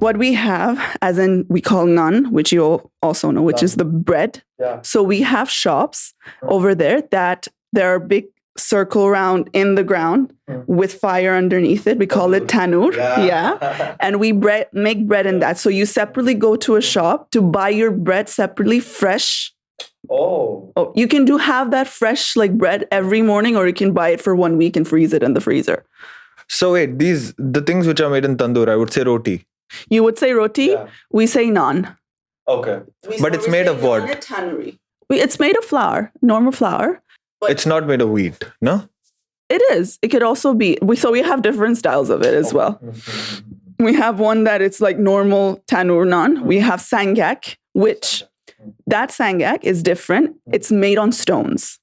What we have, as in we call naan, which you also know, which is the bread. Yeah. So we have shops over there that there are big circle round in the ground with fire underneath it. We call it tandoor. Yeah. And we make bread in that. So you separately go to a shop to buy your bread separately, fresh. Oh. You can have that fresh like bread every morning, or you can buy it for 1 week and freeze it in the freezer. So wait, the things which are made in tandoor, I would say roti. You would say roti. Yeah. We say naan. Okay. But it's made of what? It's made of flour, normal flour. It's not made of wheat, no? It is. It could also be. So we have different styles of it as well. We have one that it's like normal tandoor naan. We have sangak, which that sangak is different. It's made on stones.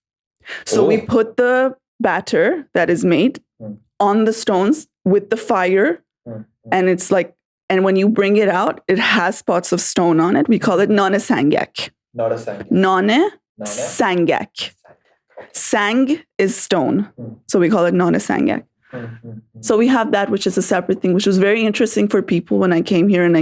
So we put the batter that is made on the stones with the fire. And it's like, and when you bring it out, it has spots of stone on it. We call it nane sangak. Not a sangak. Nane sangak. Sang is stone. So we call it nane sangak. So we have that, which is a separate thing, which was very interesting for people when I came here and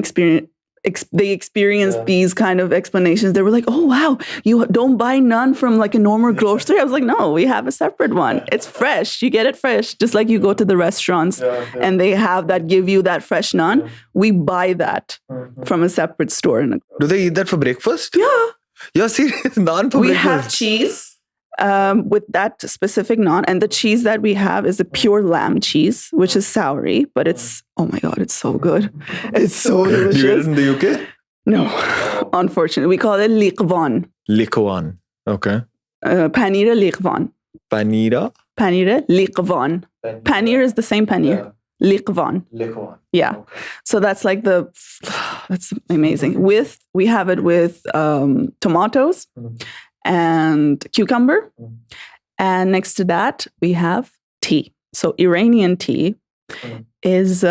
they experienced these kind of explanations. They were like, oh, wow, you don't buy naan from like a normal grocery. I was like, no, we have a separate one. It's fresh. You get it fresh. Just like you go to the restaurants and they have that, give you that fresh naan. We buy that from a separate store. Do they eat that for breakfast? Yeah. You're serious? Naan for breakfast? We have cheese. With that specific naan, and the cheese that we have is a pure lamb cheese, which is soury, but it's, oh my God, it's so good. It's so delicious. Do you get it in the UK? No, unfortunately. We call it liqvan. Liqvan. Okay. Paneer liqvan. Paneer? Paneer liqvan. Paneer is the same paneer. Liqvan. Yeah. Okay. So that's like that's amazing. We have it with tomatoes and cucumber. And next to that, we have tea. So Iranian tea is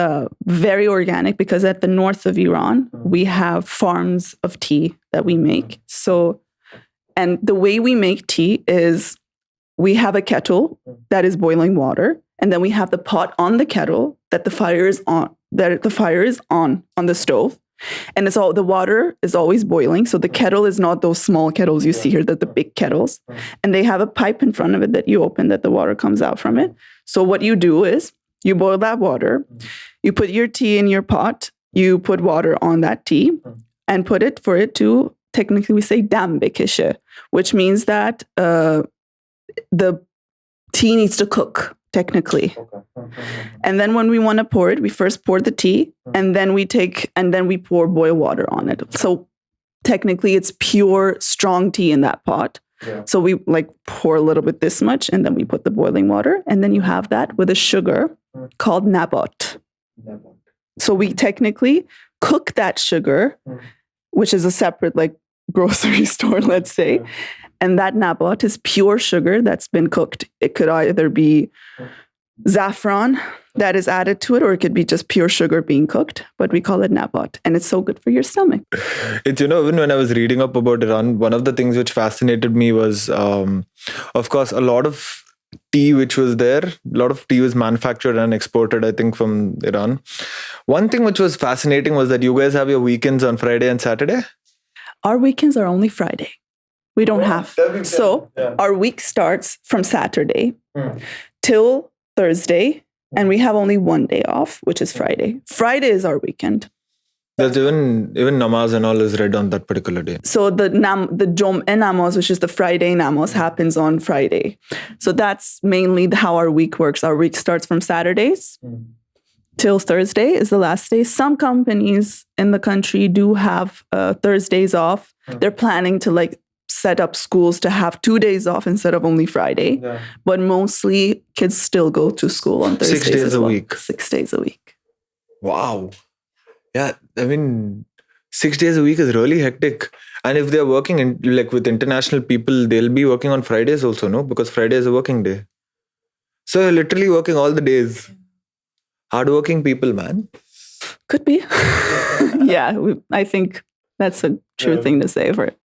very organic because at the north of Iran, we have farms of tea that we make. So, and the way we make tea is we have a kettle that is boiling water, and then we have the pot on the kettle that the fire is on, on the stove. And the water is always boiling. So the kettle is not those small kettles you see here, the big kettles. And they have a pipe in front of it that you open that the water comes out from it. So what you do is you boil that water, you put your tea in your pot, you put water on that tea and put it for it to, technically we say dam bekishe, which means that the tea needs to cook. Technically. And then when we want to pour it, we first pour the tea and then we pour boil water on it. So technically it's pure strong tea in that pot. Yeah. So we like pour a little bit this much and then we put the boiling water and then you have that with a sugar called nabot. So we technically cook that sugar, which is a separate like grocery store, let's say. And that nabot is pure sugar that's been cooked. It could either be saffron that is added to it, or it could be just pure sugar being cooked. But we call it nabot. And it's so good for your stomach. It's, even when I was reading up about Iran, one of the things which fascinated me was, of course, a lot of tea which was there. A lot of tea was manufactured and exported, I think, from Iran. One thing which was fascinating was that you guys have your weekends on Friday and Saturday? Our weekends are only Friday. We don't have. So our week starts from Saturday till Thursday, and we have only one day off, which is Friday. Friday is our weekend. There's even namaz and all is read on that particular day. So the Jum'ah namaz, which is the Friday namaz, happens on Friday. So that's mainly how our week works. Our week starts from Saturdays till Thursday is the last day. Some companies in the country do have Thursdays off. They're planning to like set up schools to have 2 days off instead of only Friday. Yeah. But mostly kids still go to school on Thursdays 6 days as a well. week. 6 days a week. Wow. Yeah, I mean, 6 days a week is really hectic. And if they're working like with international people, they'll be working on Fridays also, no? Because Friday is a working day. So you're literally working all the days. Hardworking people, man. Could be. Yeah, I think that's a true thing to say for it.